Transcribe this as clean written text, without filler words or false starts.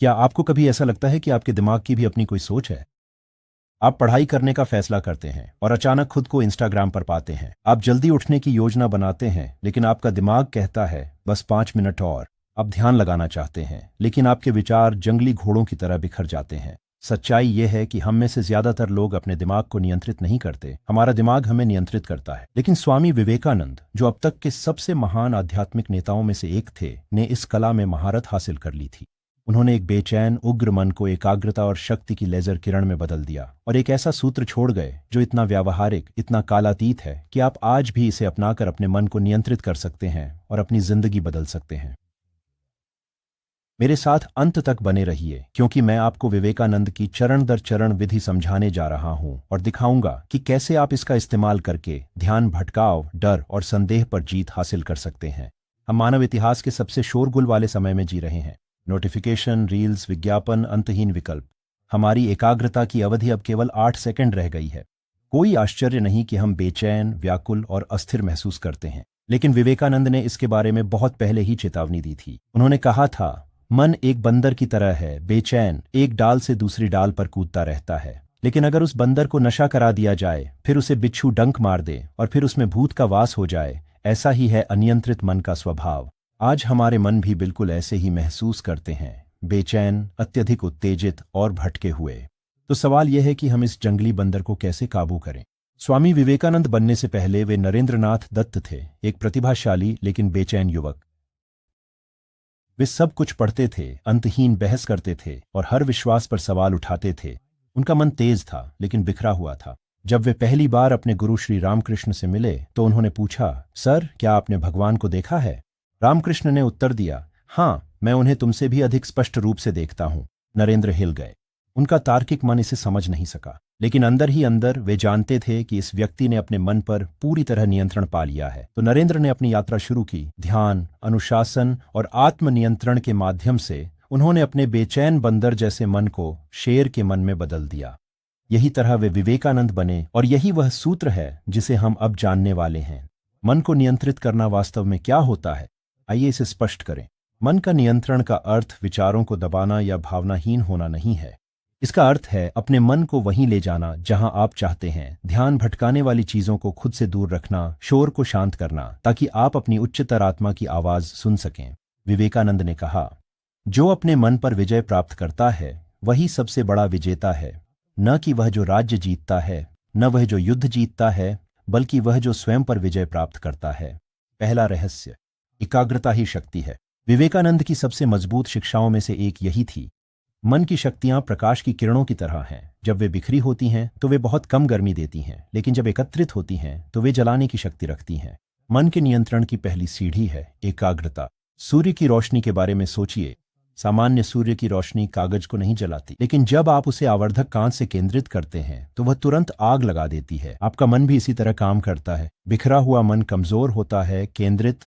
क्या आपको कभी ऐसा लगता है कि आपके दिमाग की भी अपनी कोई सोच है? आप पढ़ाई करने का फैसला करते हैं और अचानक खुद को इंस्टाग्राम पर पाते हैं। आप जल्दी उठने की योजना बनाते हैं, लेकिन आपका दिमाग कहता है बस 5 मिनट और। आप ध्यान लगाना चाहते हैं, लेकिन आपके विचार जंगली घोड़ों की तरह बिखर जाते हैं। सच्चाई यह है कि हम में से ज्यादातर लोग अपने दिमाग को नियंत्रित नहीं करते, हमारा दिमाग हमें नियंत्रित करता है। लेकिन स्वामी विवेकानंद, जो अब तक के सबसे महान आध्यात्मिक नेताओं में से एक थे, ने इस कला में महारत हासिल कर ली थी। उन्होंने एक बेचैन उग्र मन को एकाग्रता और शक्ति की लेजर किरण में बदल दिया और एक ऐसा सूत्र छोड़ गए जो इतना व्यावहारिक, इतना कालातीत है कि आप आज भी इसे अपनाकर अपने मन को नियंत्रित कर सकते हैं और अपनी जिंदगी बदल सकते हैं। मेरे साथ अंत तक बने रहिए, क्योंकि मैं आपको विवेकानंद की चरण दर चरण विधि समझाने जा रहा हूं और दिखाऊंगा कि कैसे आप इसका इस्तेमाल करके ध्यान भटकाव, डर और संदेह पर जीत हासिल कर सकते हैं। हम मानव इतिहास के सबसे शोरगुल वाले समय में जी रहे हैं। नोटिफिकेशन, रील्स, विज्ञापन, अंतहीन विकल्प। हमारी एकाग्रता की अवधि अब केवल 8 सेकंड रह गई है। कोई आश्चर्य नहीं कि हम बेचैन, व्याकुल और अस्थिर महसूस करते हैं। लेकिन विवेकानंद ने इसके बारे में बहुत पहले ही चेतावनी दी थी। उन्होंने कहा था, मन एक बंदर की तरह है, बेचैन, एक डाल से दूसरी डाल पर कूदता रहता है। लेकिन अगर उस बंदर को नशा करा दिया जाए, फिर उसे बिच्छू डंक मार दे और फिर उसमें भूत का वास हो जाए, ऐसा ही है अनियंत्रित मन का स्वभाव। आज हमारे मन भी बिल्कुल ऐसे ही महसूस करते हैं, बेचैन, अत्यधिक उत्तेजित और भटके हुए। तो सवाल यह है कि हम इस जंगली बंदर को कैसे काबू करें। स्वामी विवेकानंद बनने से पहले वे नरेंद्रनाथ दत्त थे, एक प्रतिभाशाली लेकिन बेचैन युवक। वे सब कुछ पढ़ते थे, अंतहीन बहस करते थे और हर विश्वास पर सवाल उठाते थे। उनका मन तेज था, लेकिन बिखरा हुआ था। जब वे पहली बार अपने गुरु श्री रामकृष्ण से मिले तो उन्होंने पूछा, सर, क्या आपने भगवान को देखा है? रामकृष्ण ने उत्तर दिया, हाँ, मैं उन्हें तुमसे भी अधिक स्पष्ट रूप से देखता हूं। नरेंद्र हिल गए। उनका तार्किक मन इसे समझ नहीं सका, लेकिन अंदर ही अंदर वे जानते थे कि इस व्यक्ति ने अपने मन पर पूरी तरह नियंत्रण पा लिया है। तो नरेंद्र ने अपनी यात्रा शुरू की। ध्यान, अनुशासन और आत्मनियंत्रण के माध्यम से उन्होंने अपने बेचैन बंदर जैसे मन को शेर के मन में बदल दिया। यही तरह वे विवेकानंद बने और यही वह सूत्र है जिसे हम अब जानने वाले हैं। मन को नियंत्रित करना वास्तव में क्या होता है? आइए इसे स्पष्ट करें। मन का नियंत्रण का अर्थ विचारों को दबाना या भावनाहीन होना नहीं है। इसका अर्थ है अपने मन को वहीं ले जाना जहां आप चाहते हैं। ध्यान भटकाने वाली चीजों को खुद से दूर रखना, शोर को शांत करना, ताकि आप अपनी उच्चतर आत्मा की आवाज सुन सकें। विवेकानंद ने कहा, जो अपने मन पर विजय प्राप्त करता है वही सबसे बड़ा विजेता है। न कि वह जो राज्य जीतता है, न वह जो युद्ध जीतता है, बल्कि वह जो स्वयं पर विजय प्राप्त करता है। पहला रहस्य, एकाग्रता ही शक्ति है। विवेकानंद की सबसे मजबूत शिक्षाओं में से एक यही थी। मन की शक्तियां प्रकाश की किरणों की तरह हैं। जब वे बिखरी होती हैं तो वे बहुत कम गर्मी देती हैं, लेकिन जब एकत्रित होती हैं तो वे जलाने की शक्ति रखती हैं। मन के नियंत्रण की पहली सीढ़ी है एकाग्रता। सूर्य की रोशनी के बारे में सोचिए। सामान्य सूर्य की रोशनी कागज को नहीं जलाती, लेकिन जब आप उसे आवर्धक कांच से केंद्रित करते हैं तो वह तुरंत आग लगा देती है। आपका मन भी इसी तरह काम करता है। बिखरा हुआ मन कमजोर होता है, केंद्रित